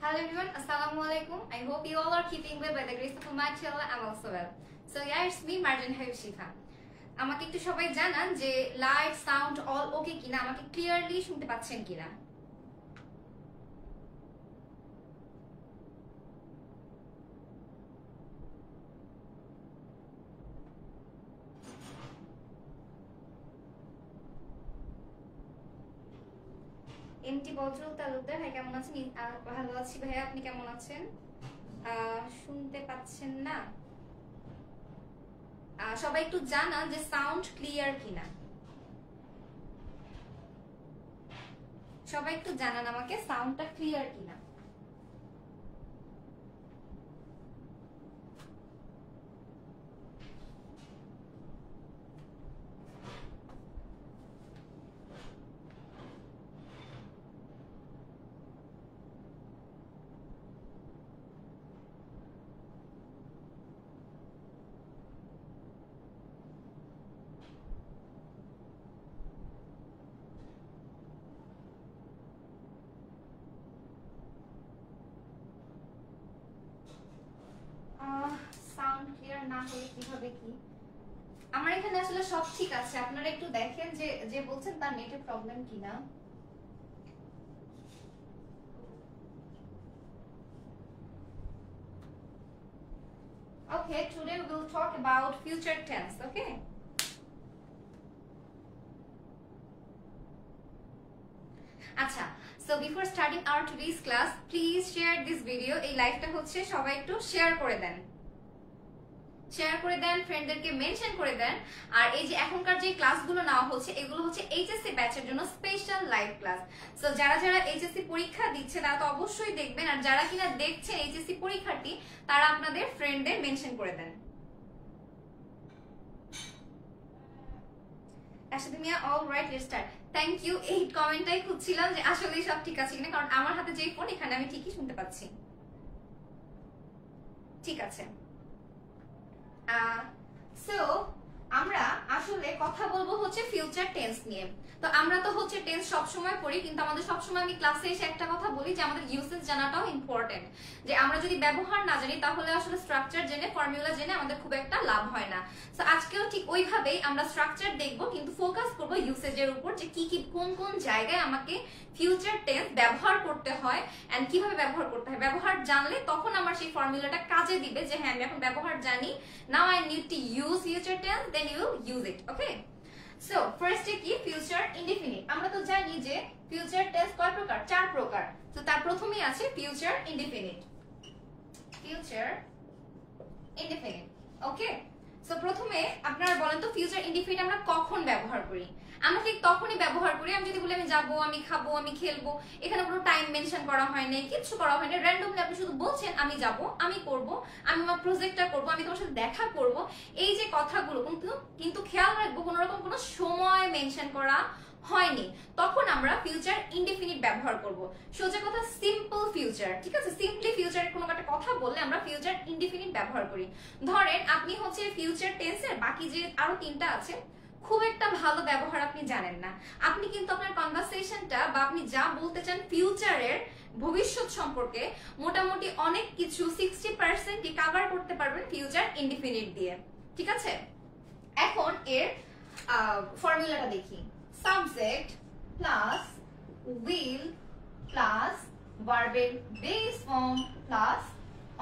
Hello everyone, Assalamu alaikum. I hope you all are keeping well by the grace of Almighty Allah. I'm also well. So yeah, it's me Marjan Habib Shifa. আমাকে একটু সবাই জানান যে light sound all ওকে কিনা, আমাকে clearly শুনতে পাচ্ছেন কিনা। এমটি বজরুল তালুকদার, ভাই কেমন আছেন? ভালো আছি ভাইয়া, আপনি কেমন আছেন? শুনতে পাচ্ছেন না? সবাই একটু জানান যে সাউন্ড ক্লিয়ার কিনা। সবাই একটু জানান আমাকে সাউন্ডটা ক্লিয়ার কিনা। সাউন্ড ক্লিয়ার না হলে কিভাবে কি? আমার এখানে আসলে সব ঠিক আছে, আপনারা একটু দেখেন যে যে বলছেন তার নেটের প্রবলেম কিনা। Okay, today we will talk about future tense, okay? আচ্ছা, so before starting our today's class, please share this video. এই লাইভটা হচ্ছে সবাই একটু শেয়ার করে দেন, ফ্রেন্ডদেরকে মেনশন করে দেন। আর এই যে এখনকার যে ক্লাসগুলো নেওয়া হচ্ছে এগুলো হচ্ছে এইচএসসি ব্যাচের জন্য স্পেশাল লাইভ ক্লাস। সো যারা যারা এইচএসসি পরীক্ষা দিচ্ছে তারা তো অবশ্যই দেখবেন, আর যারা কিনা দেখছেন এইচএসসি পরীক্ষার্থী তারা আপনাদের ফ্রেন্ডদের মেনশন করে দেন। Rashid Mia, all right, let's start. Thank you. এই কমেন্টটাই খুঁজছিলাম যে আসলে সব ঠিক আছে কিনা, কারণ আমার হাতে যে ফোন এখানে আমি ঠিকই শুনতে পাচ্ছি। ঠিক আছে। সো আমরা আসলে কথা বলবো হচ্ছে ফিউচার টেন্স নিয়ে। তো আমরা তো হচ্ছে টেন্স সবসময় পড়ি, কিন্তু আমাদের সবসময় আমি ক্লাসে এসে একটা কথা বলি যে আমাদের ইউসেজ জানাটাও ইম্পর্টেন্ট। যে আমরা যদি ব্যবহার না জানি তাহলে আসলে স্ট্রাকচার জেনে, ফর্মুলা জেনে আমাদের খুব একটা লাভ হয় না। সো আজকেও ঠিক ওইভাবেই আমরা স্ট্রাকচার দেখবো, কিন্তু ফোকাস করবো ইউসেজের উপর, যে কি কি কোন কোন জায়গায় আমাকে ফিউচার টেন্স ব্যবহার করতে হয় এন্ড কিভাবে ব্যবহার করতে হয়। ব্যবহার জানলে তখন আমার সেই ফর্মুলাটা কাজে দিবে, যে হ্যাঁ আমি এখন ব্যবহার জানি, now I need to use future tense, then you will use it. Okay, so ফার্স্টে কি ফিউচার ইনডিফিনিট। আমরা তো জানি যে ফিউচার টেন্স কয় প্রকার? 4 প্রকার। তো তার প্রথমেই আছে ফিউচার ইনডিফিনিট। ফিউচার ইনডিফিনিট, ওকে। সো প্রথমে আপনারা বলেন তো ফিউচার ইনডিফিনিট আমরা কখন ব্যবহার করি? আমরা ঠিক তখনই ব্যবহার করি আমি যদি বলি আমি যাবো, আমি খাবো, আমি খেলবো। এখানে কোনো টাইম মেনশন করা হয় নাই, কিছু করা হয় না, র্যান্ডমলি আপনি শুধু বলছেন আমি যাব, আমি করব, আমি আমার প্রজেক্টটা করব, আমি তোমার সাথে দেখা করব। এই যে কথাগুলো কিন্তু খেয়াল রাখবো কোনো রকম কোনো সময় মেনশন করা হয়নি, তখন আমরা ফিউচার ইনডিফিনিট ব্যবহার করব। সোজা কথা সিম্পল ফিউচার, ঠিক আছে? সিম্পলি ফিউচারের কোনো একটা কথা বললে আমরা ফিউচার ইনডিফিনিট ব্যবহার করি। ধরেন আপনি হচ্ছে ফিউচার টেন্সের বাকি যে আরো 3টা আছে খুব একটা ভালো ব্যবহার আপনি জানেন না, আপনি কিন্তু আপনার কনভারসেশনটা বা আপনি যা বলতে চান ফিউচারের ভবিষ্যৎ সম্পর্কে মোটামুটি অনেক কিছু 60% কভার করতে পারবেন ফিউচার ইনডিফিনিট দিয়ে, ঠিক আছে? এখন এর ফর্মুলাটা দেখি। সাবজেক্ট প্লাস উইল প্লাস ভার্বের base form plus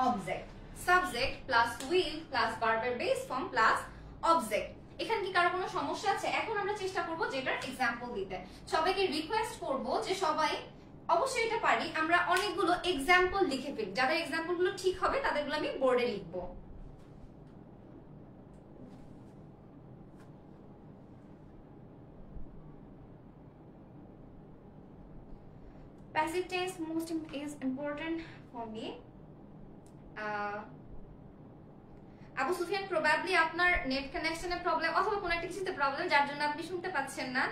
object. Subject plus will plus ভার্বের বেস ফর্ম প্লাস অবজেক্ট। এখানে কি কারো কোনো সমস্যা আছে? এখন আমরা চেষ্টা করব যেটার এক্সাম্পল দিতে। সবাইকে রিকোয়েস্ট করব যে সবাই অবশ্যই এটা পারি আমরা অনেকগুলো এক্সাম্পল লিখে ফেলি, যাদের এক্সাম্পল গুলো ঠিক হবে তাদেরগুলো আমি বোর্ডে লিখবো। Passive tense most is important for me. Abu Sufiyan, probably আপনার নেট কানেকশনের প্রবলেম অথবা কোনো একটা কিছুতে প্রবলেম, যার জন্য আপনি শুনতে পাচ্ছেন না।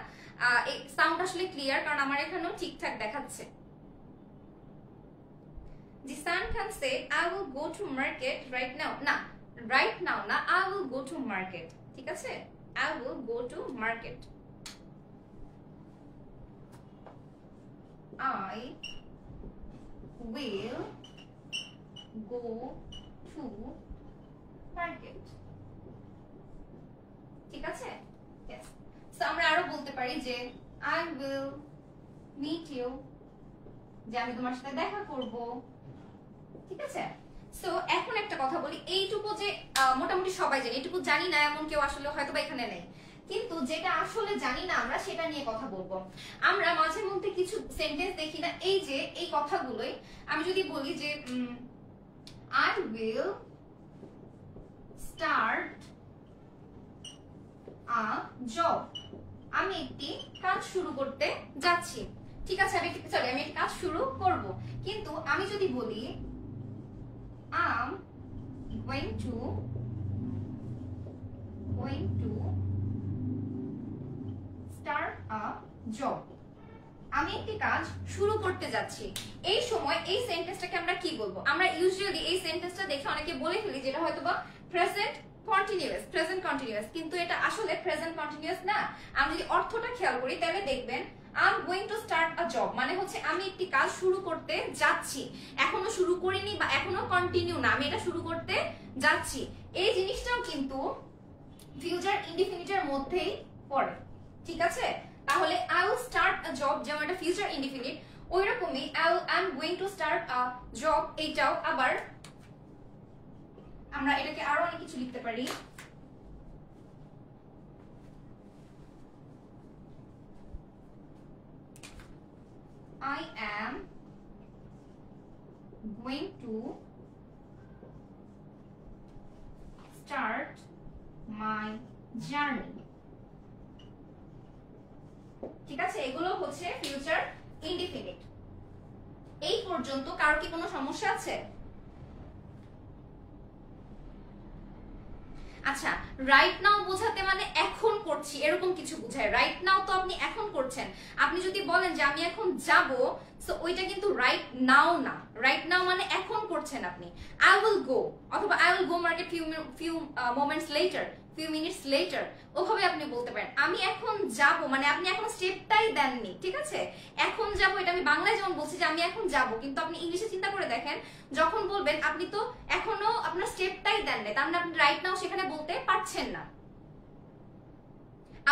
এই সাউন্ড আসলে ক্লিয়ার, কারণ আমার এখানেও ঠিকঠাক দেখাচ্ছে। জিসান খান সে I will go to market right now. না, right now না, I will go to market, ঠিক আছে? I will go to market. I will go to market. ঠিক আছে? Yes. So আমরা আরো বলতে পারি যে I will meet you, যে আমি তোমার সাথে দেখা করব। ঠিক আছে? সো এখন একটা কথা বলি, এইটুকু যে মোটামুটি সবাই জানি, এইটুকু জানি না এমন কেউ আসলে হয়তো বা এখানে নেই, কিন্তু যেটা আসলে জানি না আমরা সেটা নিয়ে কথা বলবো। আমরা মাঝে মধ্যে কিছু সেন্টেন্স দেখি না, এই যে এই কথাগুলোই আমি যদি বলি যে I will start a job, আমি একটি কাজ শুরু করতে যাচ্ছি। ঠিক আছে, আমি একটি কাজ শুরু করব, কিন্তু আমি যদি বলি I'm going to start a job, আমি একটি কাজ শুরু করতে যাচ্ছি, এই সময় এই সেন্টেন্সটাকে আমরা কি বলবো? আমরা ইউজুয়ালি এই সেন্টেন্সটা দেখে অনেকে বলে ফেলি যেটা হয়তোবা প্রেজেন্ট কন্টিনিউয়াস, কিন্তু এটা আসলে প্রেজেন্ট কন্টিনিউয়াস না। আমি যদি অর্থটা খেয়াল করি তাহলে দেখবেন I'm going to start a job মানে হচ্ছে আমি একটি কাজ শুরু করতে যাচ্ছি, এখনো শুরু করিনি বা এখনো কন্টিনিউ না, আমি এটা শুরু করতে যাচ্ছি। এই জিনিসটাও কিন্তু ফিউচার ইনডিফিনিটের মধ্যেই পড়ে। ঠিক আছে, তাহলে I will start a job যেমন এটা ফিউচার ইনডিফিনিট, ওইরকমই I'm going to start a job এইটাও আবার আমরা এটাকে আরো অনেক কিছু লিখতে পারি। I am going to start my journey. ঠিক আছে, এগুলো হচ্ছে ফিউচার ইনডিফিনিট। এই পর্যন্ত কারো কি কোনো সমস্যা আছে? আচ্ছা, রাইট নাও বোঝাতে মানে এখন করছি এরকম কিছু বোঝায়। রাইট নাও তো আপনি এখন করছেন, আপনি যদি বলেন যে আমি এখন যাব, সো ওইটা কিন্তু রাইট নাও না। রাইট নাও মানে এখন করছেন আপনি। আই উইল গো অথবা I will go market few minutes later, ওভাবে আপনি বলতে পারেন। আমি এখন যাব মানে আপনি এখন স্টেপটাই দেননি। ঠিক আছে, এখন যাব এটা আমি বাংলায় যেমন বলছি যে আমি এখন যাব, কিন্তু আপনি ইংলিশে চিন্তা করে দেখেন, যখন বলবেন আপনি তো এখনো আপনার স্টেপটাই দেন না, তার মানে আপনি রাইট নাও সেখানে বলতে পারছেন না।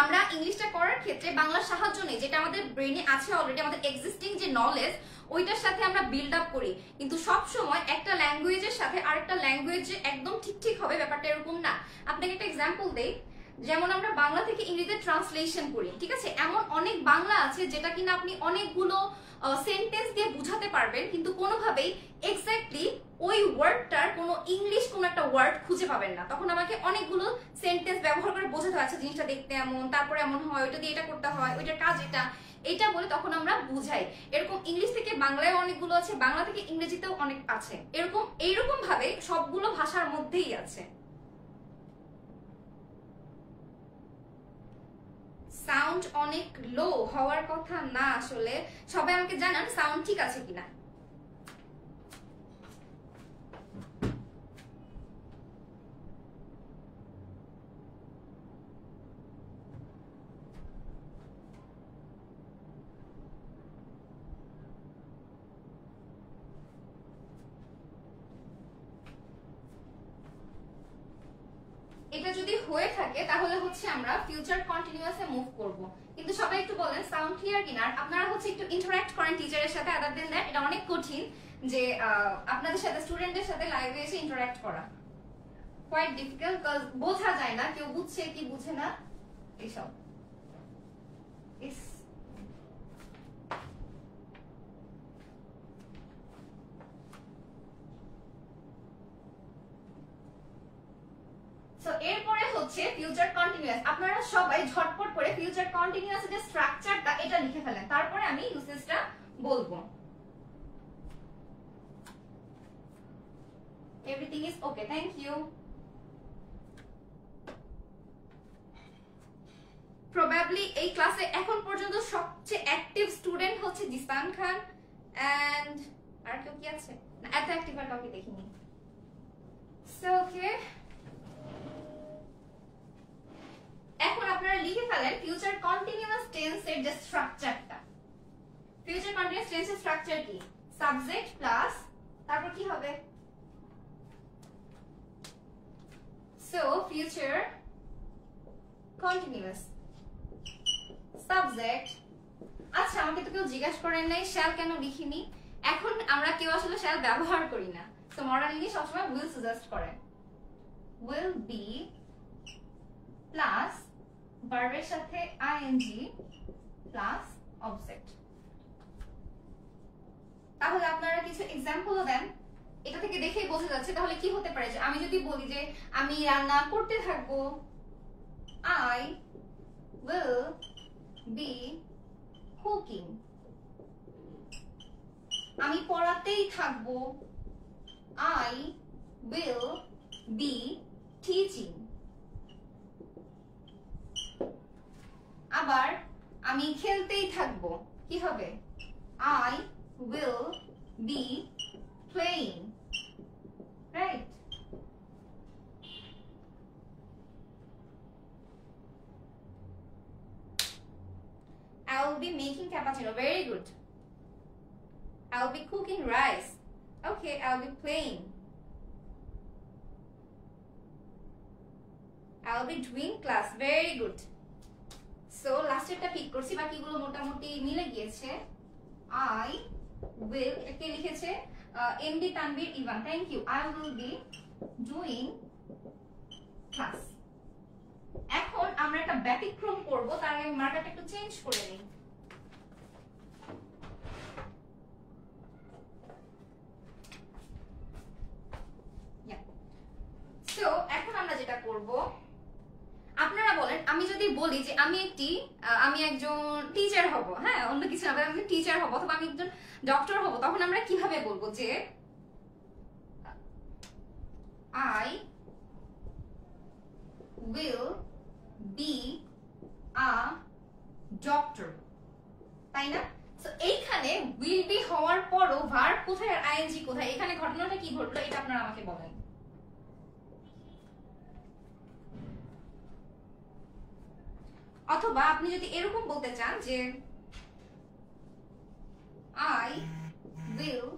আমরা ইংলিশটা করার ক্ষেত্রে বাংলার সাহায্য নেই, যেটা আমাদের ব্রেনে আছে অলরেডি, আমাদের এক্সিস্টিং যে নলেজ ওইটার সাথে আমরা বিল্ড আপ করি। কিন্তু সব সময় একটা ল্যাঙ্গুয়েজের সাথে আরেকটা ল্যাঙ্গুয়েজ একদম ঠিক হবে ব্যাপারটা এরকম না। আপনাকে একটা এক্সাম্পল দেই, যেমন আমরা বাংলা থেকে ইংরেজিতে ট্রান্সলেশন করি। ঠিক আছে, এমন অনেক বাংলা আছে যেটা কিনা আপনি অনেকগুলো সেন্টেন্স দিয়ে বুঝাতে পারবেন, কিন্তু কোনোভাবেই এক্স্যাক্টলি ওই ওয়ার্ডটার কোনো ইংলিশ কোনো একটা ওয়ার্ড খুঁজে পাবেন না। তখন আমাকে অনেকগুলো সেন্টেন্স ব্যবহার করে বোঝাতে হয়, আচ্ছা জিনিসটা দেখতে এমন, তারপরে এমন হয়, ওইটা দিয়ে এটা করতে হয়, ওইটার কাজ এটা বলে তখন আমরা বুঝাই। এরকম ইংলিশ থেকে বাংলায় অনেকগুলো আছে, বাংলা থেকে ইংরেজিতেও অনেক আছে, এইরকম ভাবে সবগুলো ভাষার মধ্যেই আছে। সাউন্ড অনেক লো হওয়ার কথা না, আসলে সবাই আমাকে জানান সাউন্ড ঠিক আছে কিনা। এটা যদি হয়ে থাকে তাহলে হচ্ছে আমরা ফিউচার কন্টিনিউয়াসে মুভ করব। কিন্তু সবাই একটু বলেন সাউন্ড ক্লিয়ার কিনা। আর আপনারা হচ্ছে একটু ইন্টারঅ্যাক্ট করেন টিচারের সাথে, আদার দেন দ্যাট এটা অনেক কঠিন যে আপনাদের সাথে স্টুডেন্টদের সাথে লাইভে এসে ইন্টারঅ্যাক্ট করা কোয়াইট ডিফিকাল্ট, কজ বোঝা যায় না কেউ বুঝছে কি বুঝে না এইসব। এরপরে হচ্ছে ফিউচার কন্টিনিউয়াস। আপনারা সবাই ঝটপট করে ফিউচার কন্টিনিউয়াস এর যে স্ট্রাকচারটা এটা লিখে ফেলেন, তারপরে আমি ইউসেজটা বলবো। Everything is okay, thank you. Probably এই ক্লাসে এখন পর্যন্ত সবচেয়ে অ্যাক্টিভ স্টুডেন্ট হচ্ছে জিসান খান, এন্ড আর কেউ কি আছে না? এত অ্যাক্টিভ আর কাউকে দেখিনি। সো ওকে, এখন আপনারা লিখে ফেলেন ফিউচার কন্টিনিউয়াস টেন্স এর যে স্ট্রাকচারটা। ফিউচার কন্টিনিউয়াস টেন্স এর স্ট্রাকচার কি? সাবজেক্ট প্লাস তারপর কি হবে? So future continuous subject. আচ্ছা, আমাকে তো কেউ জিজ্ঞাসা করেন নাই শ্যাল কেন লিখিনি। এখন আমরা কেউ আসলে শ্যাল ব্যবহার করি না, সো মডার্ন ইংলিশ সবসময় উইল সাজেস্ট করে। উইল বি প্লাস ভার্বের সাথে আইএনজি প্লাস অবজেক্ট। তাহলে আপনারা কিছু এক্সাম্পলও দেন, এটা থেকে দেখেই বোঝা যাচ্ছে। তাহলে কি হতে পারে যে আমি যদি বলি যে আমি রান্না করতে থাকবো, I will be cooking। আমি পড়াতেই থাকবো, I will be teaching। আবার আমি খেলতেই থাকবো, কি হবে? I will be playing, right? I will be making cappuccino, very good. I will be cooking rice, okay. I will be playing, I will be doing class, very good. So last একটা pick করছি, বাকিগুলো মোটামুটি মিলে গিয়েছে। I will, কে লিখেছে? MD Tanvir Evan, thank you. I will be doing class। এখন আমরা একটা ব্যতিক্রম করব, তার আগে আমি মার্কারটা একটু চেঞ্জ করে নিই। সো এখন আমরা যেটা করব, আপনারা বলেন, আমি যদি বলি যে আমি একজন টিচার হব, হ্যাঁ, অন্য কিছু না, আমি টিচার হব অথবা আমি একজন ডক্টর হব, তখন আমরা কিভাবে বলবো যে I will be a doctor, তাই না? সো এইখানে will be হওয়ার পরও ভার্ব কোথায় আর আইএনজি কোথায়? এখানে ঘটনাটা কি ঘটলো এটা আপনারা আমাকে বলেন। অথবা আপনি যদি এরকম বলতে চান যে I will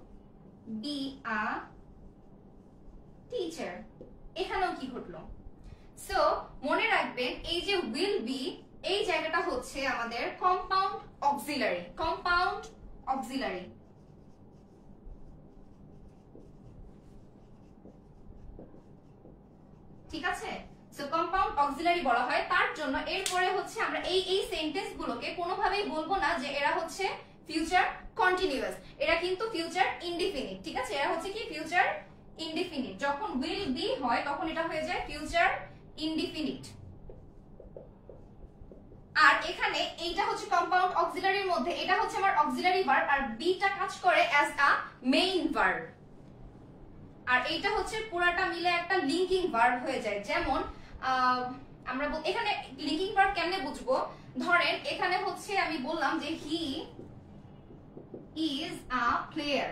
be a teacher, এখানেও কি ঘটলো? সো মনে রাখবেন, এই যে will be, এই জায়গাটা হচ্ছে আমাদের কম্পাউন্ড অক্সিলারি, কম্পাউন্ড অক্সিলারি। ঠিক আছে? সো কম্পাউন্ড অক্সিলারি বলা হয় তার জন্য। এরপরে হচ্ছে আমরা এই সেন্টেন্স গুলোকে কোনোভাবেই বলবো না যে এরা হচ্ছে ফিউচার কন্টিনিউয়াস, এরা কিন্তু ফিউচার ইনডিফিনিট। ঠিক আছে? এরা হচ্ছে কি ফিউচার ইনডিফিনিট। যখন উইল বি হয় তখন এটা হয়ে যায় ফিউচার ইনডিফিনিট। আর এখানে এইটা হচ্ছে কম্পাউন্ড অক্সিলারির মধ্যে, এটা হচ্ছে আমার অক্সিলারি ভার্ব, আর বিটা কাজ করে অ্যাজ আ মেইন ভার্ব, আর এইটা হচ্ছে পুরাটা মিলে একটা লিঙ্কিং ভার্ব হয়ে যায়। যেমন আমরা এখানে লিঙ্কিং ভার্ব কেমনে বুঝবো? ধরেন এখানে হচ্ছে আমি বললাম যে হি ইজ আ প্লেয়ার,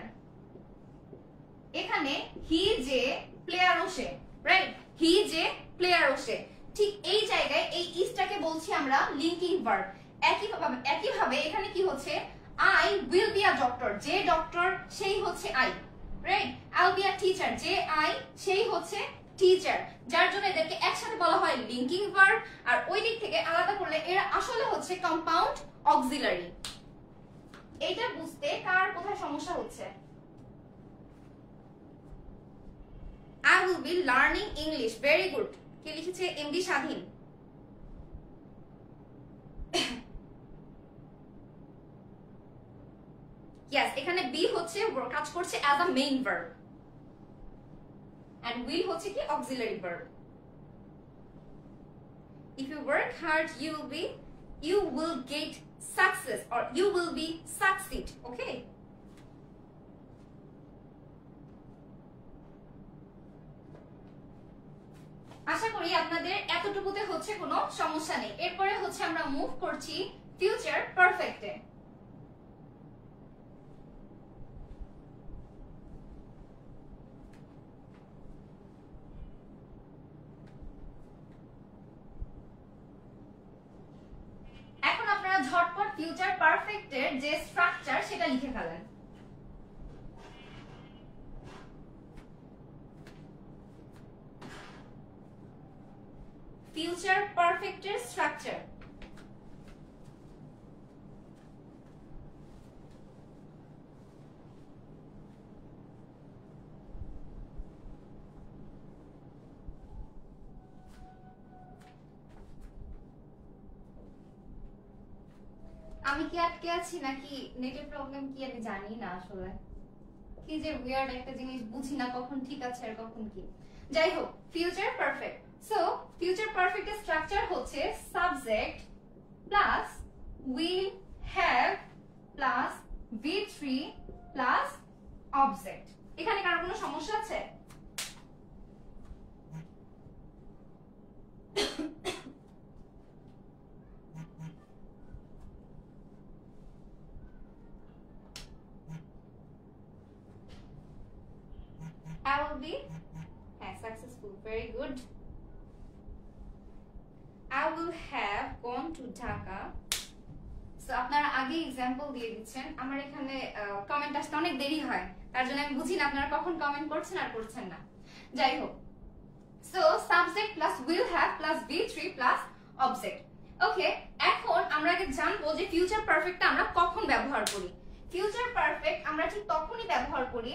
এখানে হি যে প্লেয়ার সে, রাইট? হি যে প্লেয়ার সে, ঠিক এই জায়গায় এই ইজটাকে বলছি আমরা লিঙ্কিং ভার্ব। একইভাবে এখানে কি হচ্ছে? I will be a doctor, যে ডক্টর সেই হচ্ছে I, right? I will be a teacher, যে আই সেই হচ্ছে টিচার, যার জন্য এদেরকে একসাথে বলা হয় লিঙ্কিং ভার্ব, আর ওই দিক থেকে আলাদা করলে এরা আসলে হচ্ছে কম্পাউন্ড অক্সিলারি। এইটা বুঝতে কার কোথায় সমস্যা হচ্ছে? I will be learning English, very good। কে লিখেছে? এমডি স্বাধীন। Yes, এখানে বি হচ্ছে কাজ করছে as a main verb and will হচ্ছে কি auxiliary verb। If you work hard, you will get success or you will be succeed, okay? আশা করি আপনাদের এতটুকুতে হচ্ছে কোনো সমস্যা নেই। এরপরে হচ্ছে আমরা মুভ করছি ফিউচার পারফেক্টে। এখন আপনারা ঝটপট ফিউচার পারফেক্টের যে স্ট্রাকচার সেটা লিখে ফেলেন। ফিউচার পারফেক্টের স্ট্রাকচার। আমি কি আটকে আছি নাকি নেটের প্রবলেম কি আমি জানি না আসলে, কি যে উইয়ার্ড একটা জিনিস, বুঝি না কখন ঠিক আছে আর কখন কি। যাই হোক, ফিউচার পারফেক্ট। সো ফিউচার পারফেক্টের স্ট্রাকচার হচ্ছে subject plus will have plus V3 plus object. এখানে কার কোনো সমস্যা আছে? I will be successful. Very good. I will have gone to Dhaka. So আপনারা আগে एग्जांपल দিয়ে দিচ্ছেন, আমার এখানে কমেন্ট আসতে অনেক দেরি হয়, তার জন্য আমি বুঝি না আপনারা কখন কমেন্ট করছেন আর করছেন না। যাই হোক, so subject plus will have plus V3 plus object. Okay, এখন আমরা আগে জানবো যে ফিউচার পারফেক্টটা আমরা কখন ব্যবহার করি। ফিউচার পারফেক্ট আমরা ঠিক তখনই ব্যবহার করি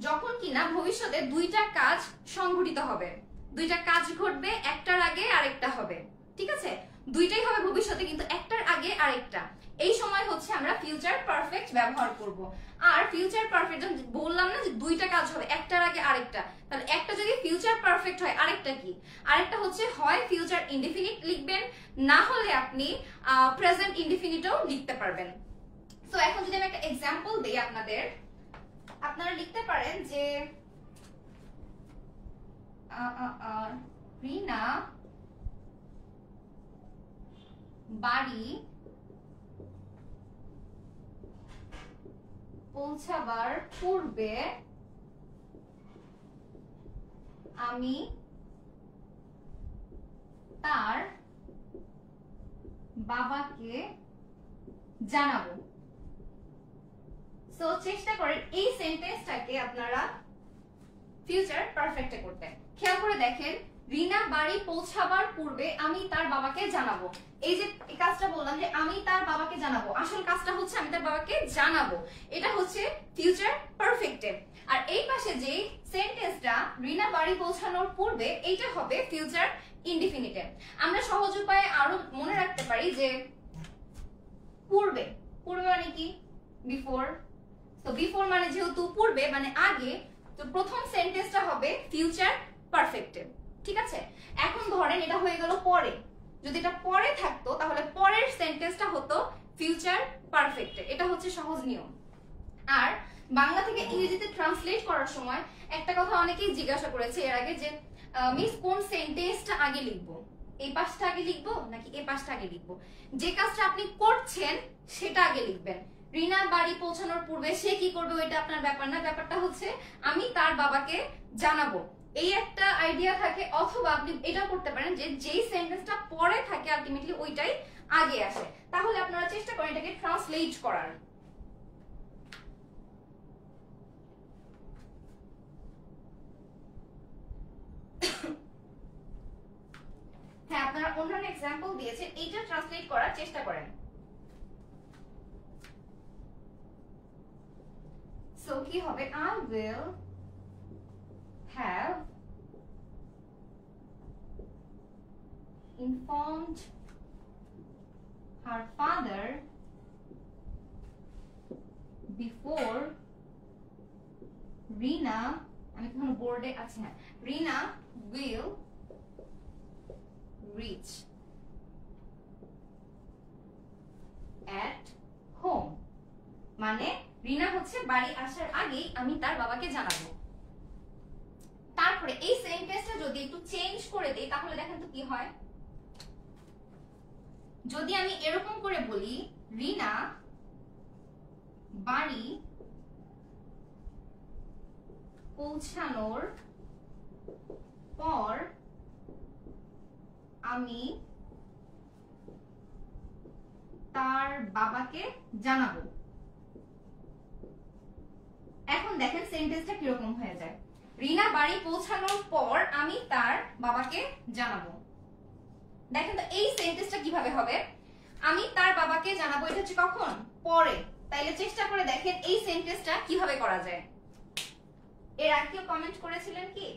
যখন কিনা ভবিষ্যতে দুইটা কাজ সংঘটিত হবে, দুইটা কাজ ঘটবে, একটার আগে আরেকটা হবে। ঠিক আছে, দুইটাই হবে ভবিষ্যতে, কিন্তু একটার আগে আরেকটা। এই সময় হচ্ছে আমরা ফিউচার পারফেক্ট ব্যবহার করব। আর ফিউচার পারফেক্ট যখন বললাম না যে দুইটা কাজ হবে, একটার আগে আরেকটা, তাহলে একটা যদি ফিউচার পারফেক্ট হয়, আরেকটা কি? আরেকটা হচ্ছে হয় ফিউচার ইনডিফিনিট লিখবেন, না হলে আপনি প্রেজেন্ট ইনডিফিনিটও লিখতে পারবেন। সো এখন যদি আমি একটা एग्जांपल দেই আপনাদের, আপনারা লিখতে পারেন যে রিনা বাড়ি পৌঁছাবার পূর্বে আমি তার বাবাকে জানাবো। সো চেষ্টা করেন এই সেন্টেন্সটাকে আপনারা ফিউচার পারফেক্টে করতে। খেয়াল করে দেখেন, রিনা বাড়ি পৌঁছাবার পূর্বে আমি তার বাবাকে জানাবো। এই যে কাজটা বললাম যে আমি তার বাবাকে জানাবো, আসল কাজটা হচ্ছে আমি তার বাবাকে জানাবো, এটা হচ্ছে ফিউচার পারফেক্টে। আর এই পাশে যে সেন্টেন্সটা রিনা বাড়ি পৌঁছানোর পূর্বে, এইটা হবে ফিউচার ইনডিফিনিটে। আমরা সহজ উপায়ে আরো মনে রাখতে পারি যে পূর্বে, পূর্বে মানে কি? বিফোর। তো বিফোর মানে যেহেতু পূর্বে মানে আগে, তো প্রথম সেন্টেন্সটা হবে ফিউচার পারফেক্টে। ঠিক আছে, এখন ধরেন এটা হয়ে গেল পরে, যদি এটা পরে থাকতো তাহলে পরের সেন্টেন্সটা হতো ফিউচার পারফেক্টে। এটা হচ্ছে সহজ নিয়ম। আর বাংলা থেকে ইংরেজিতে ট্রান্সলেট করার সময় একটা কথা অনেকেই জিজ্ঞাসা করেছে এর আগে যে মিস কোন সেন্টেন্সটা আগে লিখবো, এই পাশটা আগে লিখবো নাকি এই পাশটা আগে লিখবো? যে কাজটা আপনি করছেন সেটা আগে লিখবেন। রিনা বাড়ি পৌঁছানোর পূর্বে সে কি করবে ওইটা আপনার ব্যাপার না, ব্যাপারটা হচ্ছে আমি তার বাবাকে জানাবো, এই একটা আইডিয়া থাকে। অথবা আপনি এটা করতে পারেন যে যেই সেন্টেন্সটা পরে থাকে আলটিমেটলি ওইটাই আগে আসে। তাহলে আপনারা চেষ্টা করেন এটাকে ট্রান্সলেট করার। হ্যাঁ, আপনারা অন্যান্য एग्जांपल দিয়েছেন, এইটা ট্রান্সলেট করার চেষ্টা করেন। সো কি হবে? I will have informed her father before Rina, আমি কোন বোর্ডে আছে, হ্যাঁ, Rina will reach at home, মানে রিনা হচ্ছে বাড়ি আসার আগে আমি তার বাবাকে জানাবো। তারপরে এই সেন্টেন্সটা যদি একটু চেঞ্জ করে দেই তাহলে দেখেন তো কি হয়। যদি আমি এরকম করে বলি রিনা বাড়ি পৌঁছানোর পর আমি তার বাবাকে জানাবো। এখন দেখেন সেন্টেন্সটা কিরকম হয়ে যায়। রিনা বাড়ি পৌঁছানোর পর আমি তার বাবাকে জানাবো। দেখেন তো এই সেন্টেন্সটা কিভাবে হবে, আমি তার বাবাকে জানাবো, এটা হচ্ছে কখন, পরে। তাইলে চেষ্টা করে দেখেন এই সেন্টেন্সটা কিভাবে করা যায়। এর আগে কেউ কমেন্ট করেছিলেন কি?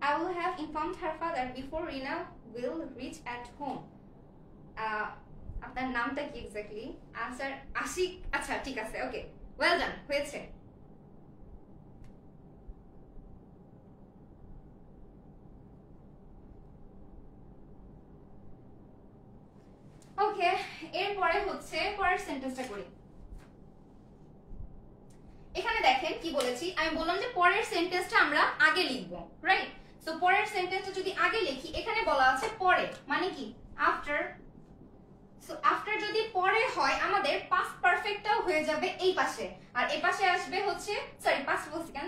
I will have informed her father before Rina will reach at home. আপনার নামটা কি এক্স্যাক্টলি? আনসার আশিক। আচ্ছা ঠিক আছে, ওকে, ওয়েল ডান, হয়েছে। ওকে, এরপরে হচ্ছে পরের সেন্টেন্সটা করি। এখানে দেখেন কি বলেছি, আমি বললাম যে পরের সেন্টেন্সটা আমরা আগে লিখবো, রাইট? সো পরের সেন্টেন্সটা যদি আগে লিখি, এখানে বলা আছে পরে, মানে কি আফটার। সো আফটার যদি পরে হয়, আমাদের পাস্ট পারফেক্টটাও হয়ে যাবে এই পাশে, আর এই পাশে আসবে হচ্ছে, সরি পাস্ট বলছি কেন,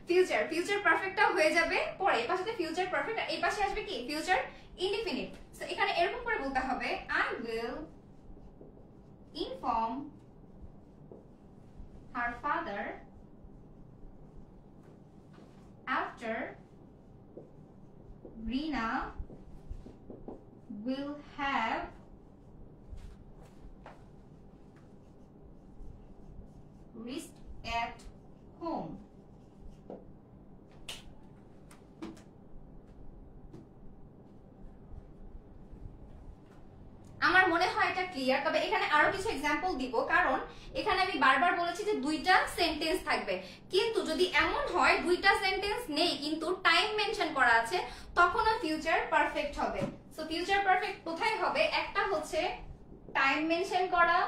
ফিউচার, ফিউচার পারফেক্টটাও হয়ে যাবে পরে, এই পাশে ফিউচার পারফেক্ট, আর এই পাশে আসবে কি ফিউচার ইনডিফিনিট। সো এখানে এরকম করে বলতে হবে, I will inform her father after Rina will have reached at home. আমার মনে হয় এটা ক্লিয়ার, তবে এখানে আরো কিছু এক্সাম্পল দিব, কারণ এখানে আমি বারবার বলেছি যে দুইটা সেন্টেন্স থাকবে, কিন্তু যদি এমন হয় দুইটা সেন্টেন্স নেই কিন্তু টাইম মেনশন করা আছে, তখনও ফিউচার পারফেক্ট হবে। সো ফিউচার পারফেক্ট কোথায় হবে, একটা হচ্ছে টাইম মেনশন করা,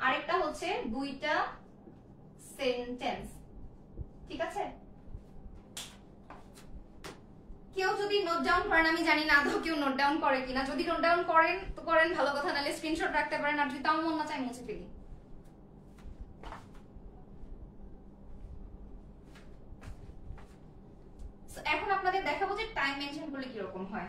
আরেকটা হচ্ছে দুইটা সেন্টেন্স, ঠিক আছে? কেউ যদি নোট ডাউন করেন, আমি জানি না আদৌ কেউ নোট ডাউন করে কিনা, যদি নোট ডাউন করেন তো করেন, ভালো কথা, নাহলে স্ক্রিনশট রাখতে পারেন, আর যদি তাও মন না চাই মুছে ফেলি। এখন আপনাদের দেখাবো যে টাইম মেনশন করলে কিরকম হয়।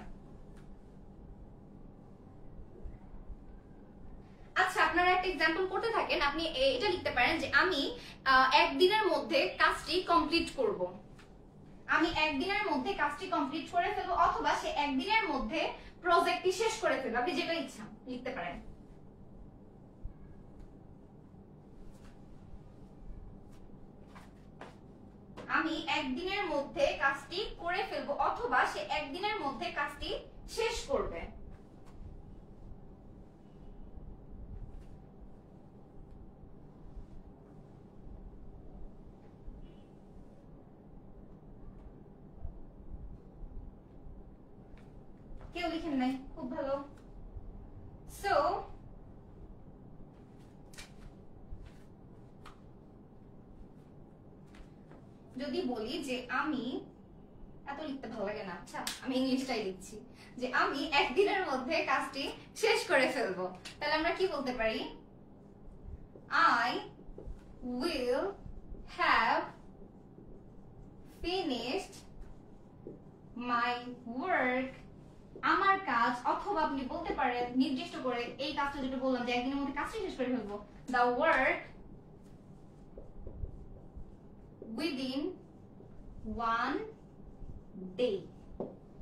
আচ্ছা, আপনারা একটা এক্সাম্পল করতে থাকেন, আপনি এটা লিখতে পারেন যে আমি একদিনের মধ্যে কাজটি কমপ্লিট করব, আমি একদিনের মধ্যে কাজটি কমপ্লিট করে ফেলবো, অথবা সে একদিনের মধ্যে প্রজেক্টটি শেষ করে ফেলবো, আপনি যেটা ইচ্ছা লিখতে পারেন। আমি একদিনের মধ্যে কাজটি করে ফেলবো, অথবা সে একদিনের মধ্যে কাজটি শেষ করবে। কেউ লিখেন নাই, খুব ভালো। সো যদি বলি যে আমি, এত লিখতে ভালো লাগে না, আচ্ছা আমি ইংলিশটাই লিখছি, যে আমি একদিনের মধ্যে কাজটি শেষ করে ফেলবো, তাহলে আমরা কি বলতে পারি, I will have finished my work, আমার কাজ, অথবা আপনি বলতে পারেন নির্দিষ্ট করে এই কাজটা যেটা বললাম যে একদিনের মধ্যে কাজটা শেষ করে ফেলবো, the work within one day,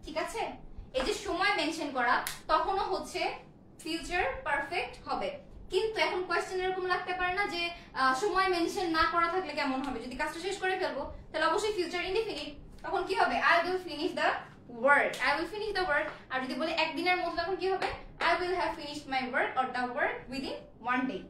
ঠিক আছে? এই যে সময় মেনশন করা, তখনও হচ্ছে ফিউচার পারফেক্ট হবে। কিন্তু এখন কোয়েশ্চেন এরকম লাগতে পারে না যে সময় মেনশন না করা থাকলে কেমন হবে, যদি কাজটা শেষ করে ফেলবো তাহলে অবশ্যই ফিউচার ইনডিফিনিট, তখন কি হবে, I will finish the work, I will finish the work। আর যদি বলি একদিনের মধ্যে, তখন কি হবে, I will have finished my work or the work within one day।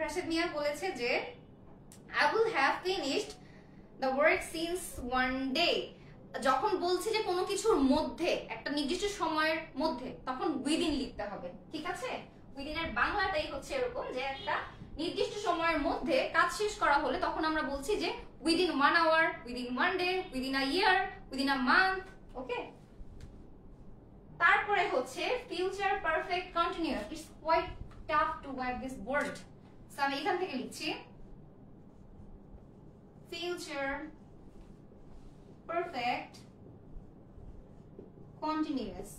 Rashed মিয়া বলেছে যে I will have finished the work since one day। যখন বলছি যে কোনো কিছুর মধ্যে, একটা নির্দিষ্ট সময়ের মধ্যে, তখন উইদিন লিখতে হবে, ঠিক আছে? উইদিন এর বাংলাটাই হচ্ছে এরকম যে একটা নির্দিষ্ট সময়ের মধ্যে কাজ শেষ করা হলে তখন আমরা বলছি যে within 1 hour, within 1 day, within a year, within a month, okay? তারপরে হচ্ছে future perfect continuous. It's quite tough to write this word, so আমি এখান থেকে লিখছি future perfect continuous.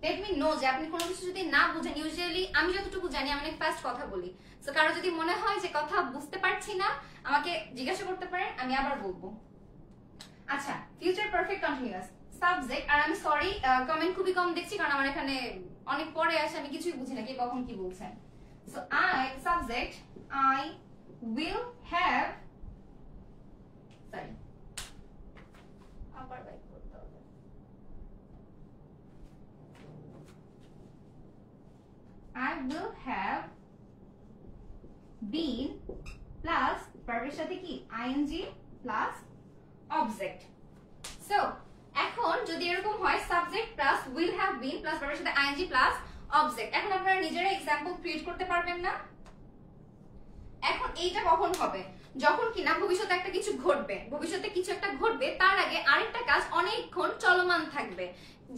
Let me know যে আপনি কোনো কিছু যদি না বুঝেন, ইউজুয়ালি আমি যতটুকু জানি আমি অনেক ফাস্ট কথা বলি, সো কারো যদি মনে হয় যে কথা বুঝতে পারছি না আমাকে জিজ্ঞাসা করতে পারেন, আমি আবার বলবো। আচ্ছা, ফিউচার পারফেক্ট কন্টিনিউয়াস সাবজেক্ট, আর আমি সরি কমেন্ট খুবই কম দেখছি কারণ আমার এখানে অনেক পরে আসে, আমি কিছুই বুঝি না কে কখন কি বলছেন। So subject I will have, sorry আবার বাইক করতে হবে, I will have been plus ভার্বের সাথে কি ing plus object. So এখন যদি এরকম হয় subject plus will have been plus ভার্বের সাথে ing plus object, এখন আপনারা নিজেরা एग्जांपल ক্রিয়েট করতে পারবেন না? এখন এইটা কখন হবে? যখন কিনা ভবিষ্যতে একটা কিছু ঘটবে, ভবিষ্যতে কিছু একটা ঘটবে, তার আগে আরেকটা কাজ অনেকক্ষণ চলমান থাকবে।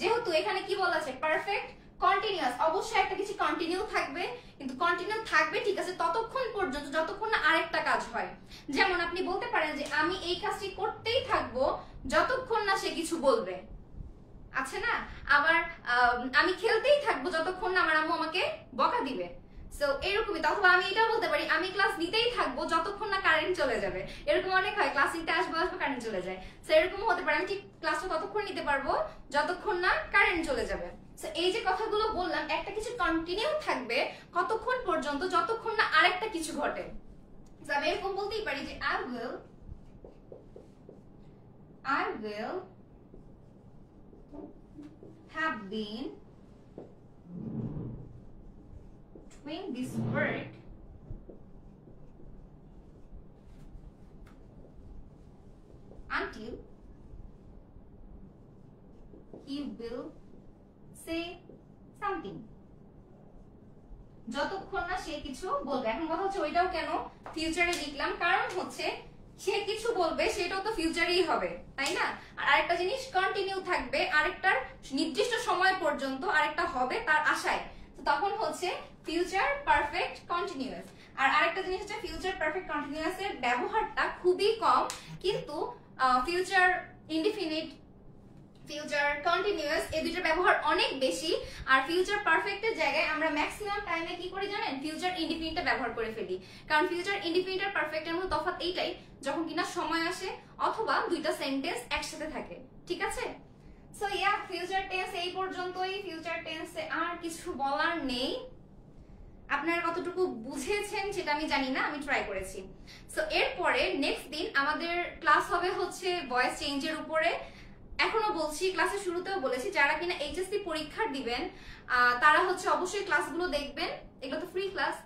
যেহেতু এখানে কি বলা আছে পারফেক্ট কন্টিনিউয়াস, অবশ্যই একটা কিছু কন্টিনিউ থাকবে, কিন্তু কন্টিনিউ থাকবে ঠিক আছে ততক্ষণ পর্যন্ত যতক্ষণ না আরেকটা কাজ হয়। যেমন আপনি বলতে পারেন যে আমি এই কাজটি করতেই থাকবো যতক্ষণ না সে কিছু বলবে, আছে না? আবার আমি খেলতেই থাকবো যতক্ষণ না আমার আম্মু আমাকে বকা দিবে। সো এরকমই, অথবা আমি এটাও বলতে পারি আমি ক্লাস নিতেই থাকবো যতক্ষণ না কারেন্ট চলে যাবে। এরকম অনেক হয়, ক্লাস নিতে আসবো কারেন্ট চলে যায়। সো এরকমও হতে পারে আমি ঠিক ক্লাসটা ততক্ষণ নিতে পারবো যতক্ষণ না কারেন্ট চলে যাবে। সো এই যে কথাগুলো বললাম, একটা কিছু কন্টিনিউ থাকবে কতক্ষণ পর্যন্ত যতক্ষণ না আরেকটা কিছু ঘটে। সো আমি এরকম বলতেই পারি যে I will have been doing this work until he will say something. যতক্ষণ না সে কিছু বলবে। এখন কথা হচ্ছে ওইটাও কেন ফিউচারে লিখলাম, কারণ হচ্ছে সে কিছু বলবে সেটাও তো ফিউচারেই হবে, তাই না? আর আরেকটা জিনিস কন্টিনিউ থাকবে আরেকটার নির্দিষ্ট সময় পর্যন্ত, আরেকটা হবে তার আশায়, তো তখন হচ্ছে ফিউচার পারফেক্ট কন্টিনিউয়াস। আর আরেকটা জিনিস হচ্ছে ফিউচার পারফেক্ট কন্টিনিউয়াস এর ব্যবহারটা খুবই কম, কিন্তু ফিউচার ইনডিফিনিট, ফিউচার কন্টিনিউয়াস এই দুইটার ব্যবহার অনেক বেশি। আর ফিউচার পারফেক্টের জায়গায় আমরা ম্যাক্সিমাম টাইমে কি করি জানেন? ফিউচার ইনডিফিনিটটা ব্যবহার করে ফেলি। কারণ ফিউচার ইনডিফিনিট আর পারফেক্টের মধ্যে তফাৎ এইটাই, যখন কিনা সময় আসে অথবা দুইটা সেন্টেন্স একসাথে থাকে, ঠিক আছে? সো ইয়া, ফিউচার টেন্স এই পর্যন্তই। ফিউচার টেন্সে আর কিছু বলার নেই। আপনারা কতটুকু বুঝেছেন সেটা আমি জানি না, আমি ট্রাই করেছি। সো এরপরে নেক্সট দিন আমাদের ক্লাস হবে হচ্ছে ভয়েস চেঞ্জের উপরে। এখনো বলছি, ক্লাসের শুরুতেও বলেছি, যারা কিনা এইচএসসি পরীক্ষা দিবেন তারা হচ্ছে অবশ্যই ক্লাসগুলো দেখবেন, এগুলো তো ফ্রি ক্লাস।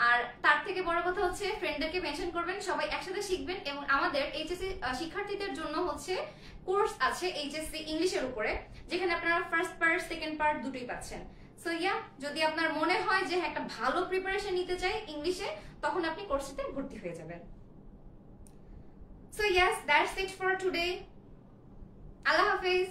আর তার থেকে বড় কথা হচ্ছে ফ্রেন্ডদেরকে মেনশন করবেন, সবাই একসাথে শিখবেন। এবং আমাদের এইচএসসি শিক্ষার্থীদের জন্য হচ্ছে কোর্স আছে এইচএসসি ইংলিশের উপরে, যেখানে আপনারা ফার্স্ট পার্ট সেকেন্ড পার্ট দুটোই পাচ্ছেন। সো ইয়া, যদি আপনার মনে হয় যে একটা ভালো প্রিপারেশন নিতে চাই ইংলিশে, তখন আপনি কোর্সটিতে ভর্তি হয়ে যাবেন। So yes, that's it for today. আল্লাহ হাফেজ।